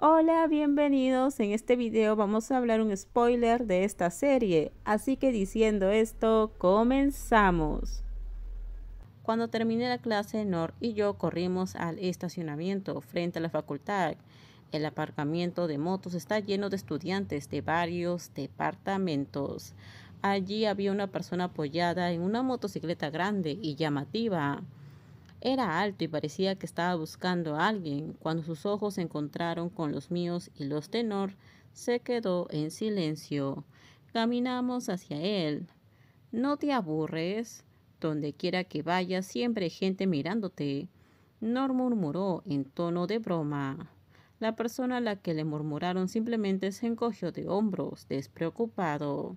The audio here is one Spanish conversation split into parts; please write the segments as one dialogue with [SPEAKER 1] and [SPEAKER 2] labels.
[SPEAKER 1] Hola, bienvenidos. En este video vamos a hablar un spoiler de esta serie, así que diciendo esto, comenzamos. Cuando terminé la clase, Nor y yo corrimos al estacionamiento frente a la facultad. El aparcamiento de motos está lleno de estudiantes de varios departamentos. Allí había una persona apoyada en una motocicleta grande y llamativa. Era alto y parecía que estaba buscando a alguien. Cuando sus ojos se encontraron con los míos y los de Nor, se quedó en silencio. Caminamos hacia él. ¿No te aburres? Donde quiera que vayas siempre hay gente mirándote. Nor murmuró en tono de broma. La persona a la que le murmuraron simplemente se encogió de hombros, despreocupado.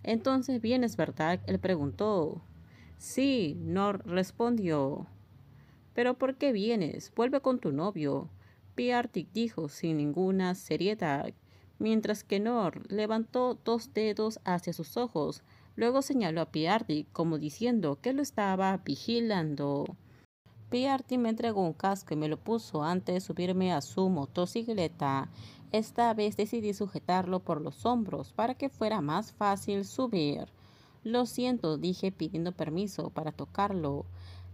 [SPEAKER 1] Entonces vienes, ¿verdad? Él preguntó. Sí, Nor respondió. ¿Pero por qué vienes? Vuelve con tu novio. Piartic dijo sin ninguna seriedad, mientras que Nor levantó dos dedos hacia sus ojos. Luego señaló a Piartic como diciendo que lo estaba vigilando. Piartic me entregó un casco y me lo puso antes de subirme a su motocicleta. Esta vez decidí sujetarlo por los hombros para que fuera más fácil subir. Lo siento, dije pidiendo permiso para tocarlo.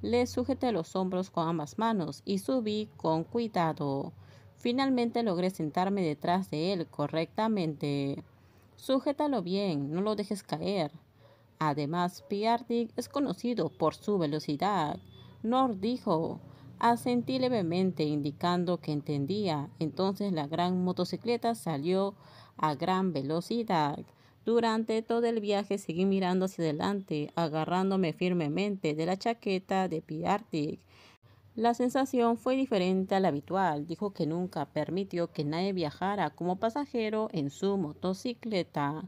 [SPEAKER 1] Le sujeté los hombros con ambas manos y subí con cuidado. Finalmente logré sentarme detrás de él correctamente. Sujétalo bien, no lo dejes caer. Además, Piartic es conocido por su velocidad. Nor dijo. Asentí levemente, indicando que entendía. Entonces la gran motocicleta salió a gran velocidad. Durante todo el viaje seguí mirando hacia adelante, agarrándome firmemente de la chaqueta de Piartic. La sensación fue diferente a la habitual. Dijo que nunca permitió que nadie viajara como pasajero en su motocicleta.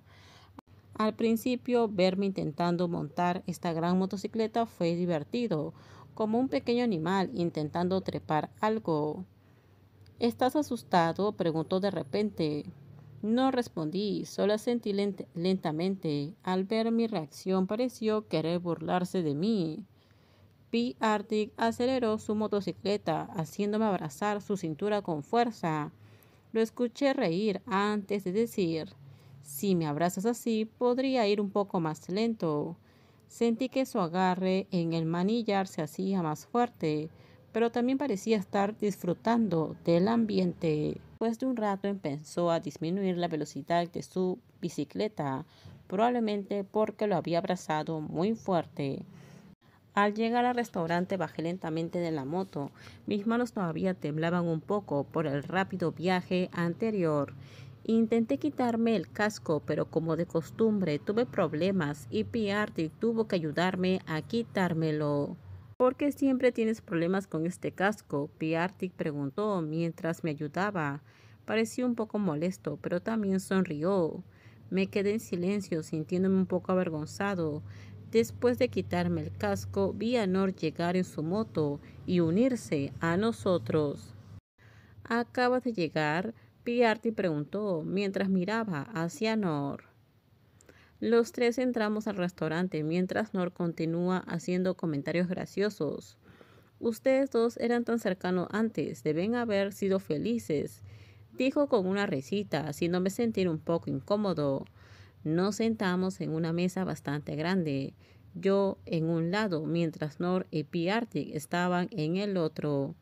[SPEAKER 1] Al principio, verme intentando montar esta gran motocicleta fue divertido, como un pequeño animal intentando trepar algo. ¿Estás asustado?, preguntó de repente. No respondí, solo asentí lentamente. Al ver mi reacción pareció querer burlarse de mí. P. Arctic aceleró su motocicleta, haciéndome abrazar su cintura con fuerza. Lo escuché reír antes de decir, si me abrazas así, podría ir un poco más lento. Sentí que su agarre en el manillar se hacía más fuerte, pero también parecía estar disfrutando del ambiente. Después de un rato empezó a disminuir la velocidad de su bicicleta, probablemente porque lo había abrazado muy fuerte. Al llegar al restaurante bajé lentamente de la moto. Mis manos todavía temblaban un poco por el rápido viaje anterior. Intenté quitarme el casco, pero como de costumbre tuve problemas y Piartic tuvo que ayudarme a quitármelo. ¿Por qué siempre tienes problemas con este casco?, Piartic preguntó mientras me ayudaba. Pareció un poco molesto, pero también sonrió. Me quedé en silencio, sintiéndome un poco avergonzado. Después de quitarme el casco, vi a Nor llegar en su moto y unirse a nosotros. ¿Acabas de llegar?, Piartic preguntó mientras miraba hacia Nor. Los tres entramos al restaurante mientras Nor continúa haciendo comentarios graciosos. Ustedes dos eran tan cercanos antes, deben haber sido felices, dijo con una risita, haciéndome sentir un poco incómodo. Nos sentamos en una mesa bastante grande, yo en un lado, mientras Nor y Piartic estaban en el otro.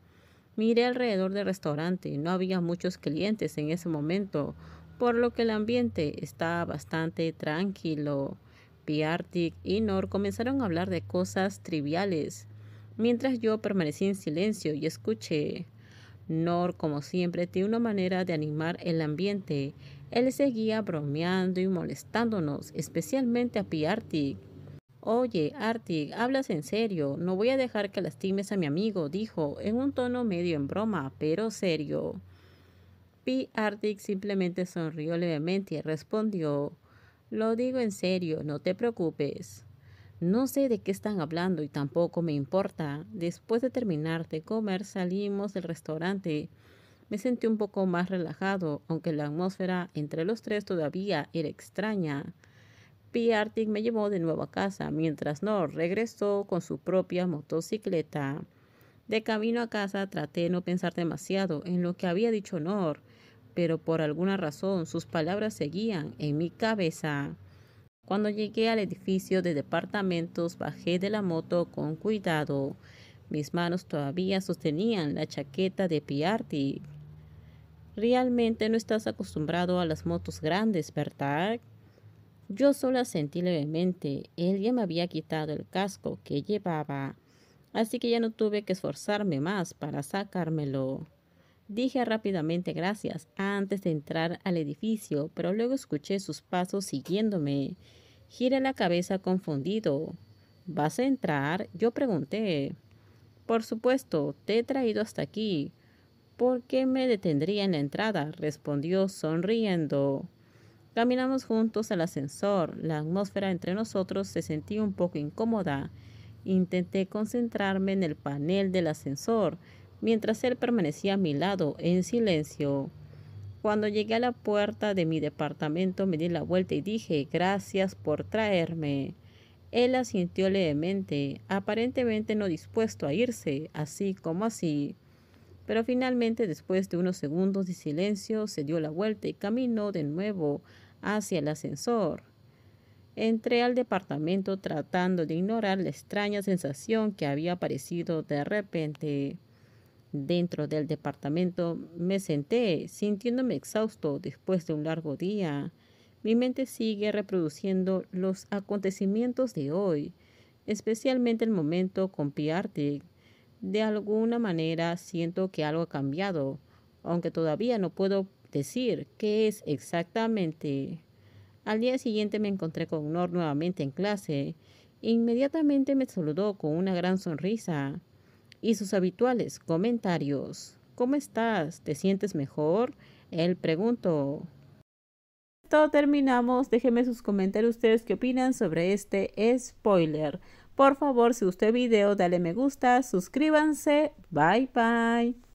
[SPEAKER 1] Miré alrededor del restaurante, no había muchos clientes en ese momento, por lo que el ambiente estaba bastante tranquilo. Piartic y Nor comenzaron a hablar de cosas triviales, mientras yo permanecí en silencio y escuché. Nor, como siempre, tiene una manera de animar el ambiente. Él seguía bromeando y molestándonos, especialmente a Piartic. Oye, Arctic, hablas en serio. No voy a dejar que lastimes a mi amigo, dijo, en un tono medio en broma, pero serio. Arctic simplemente sonrió levemente y respondió, lo digo en serio, no te preocupes. No sé de qué están hablando y tampoco me importa. Después de terminar de comer salimos del restaurante. Me sentí un poco más relajado, aunque la atmósfera entre los tres todavía era extraña. Arctic me llevó de nuevo a casa, mientras Nor regresó con su propia motocicleta. De camino a casa traté de no pensar demasiado en lo que había dicho Nor, pero por alguna razón sus palabras seguían en mi cabeza. Cuando llegué al edificio de departamentos bajé de la moto con cuidado. Mis manos todavía sostenían la chaqueta de Piarty. Realmente no estás acostumbrado a las motos grandes, ¿verdad? Yo solo asentí levemente. Él ya me había quitado el casco que llevaba, así que ya no tuve que esforzarme más para sacármelo. Dije rápidamente gracias antes de entrar al edificio, pero luego escuché sus pasos siguiéndome. Giré la cabeza confundido. ¿Vas a entrar? Yo pregunté. Por supuesto, te he traído hasta aquí. ¿Por qué me detendría en la entrada? Respondió sonriendo. Caminamos juntos al ascensor. La atmósfera entre nosotros se sentía un poco incómoda. Intenté concentrarme en el panel del ascensor, mientras él permanecía a mi lado en silencio. Cuando llegué a la puerta de mi departamento me di la vuelta y dije gracias por traerme. Él asintió levemente, aparentemente no dispuesto a irse, así como así. Pero finalmente, después de unos segundos de silencio, se dio la vuelta y caminó de nuevo hacia el ascensor. Entré al departamento tratando de ignorar la extraña sensación que había aparecido de repente. Dentro del departamento me senté, sintiéndome exhausto después de un largo día. Mi mente sigue reproduciendo los acontecimientos de hoy, especialmente el momento con Piarty. De alguna manera siento que algo ha cambiado, aunque todavía no puedo decir qué es exactamente. Al día siguiente me encontré con Nor nuevamente en clase. Inmediatamente me saludó con una gran sonrisa y sus habituales comentarios. ¿Cómo estás? ¿Te sientes mejor? Él preguntó. Todo terminamos. Déjenme sus comentarios ustedes qué opinan sobre este spoiler. Por favor, si gustó el video, dale me gusta, suscríbanse. Bye bye.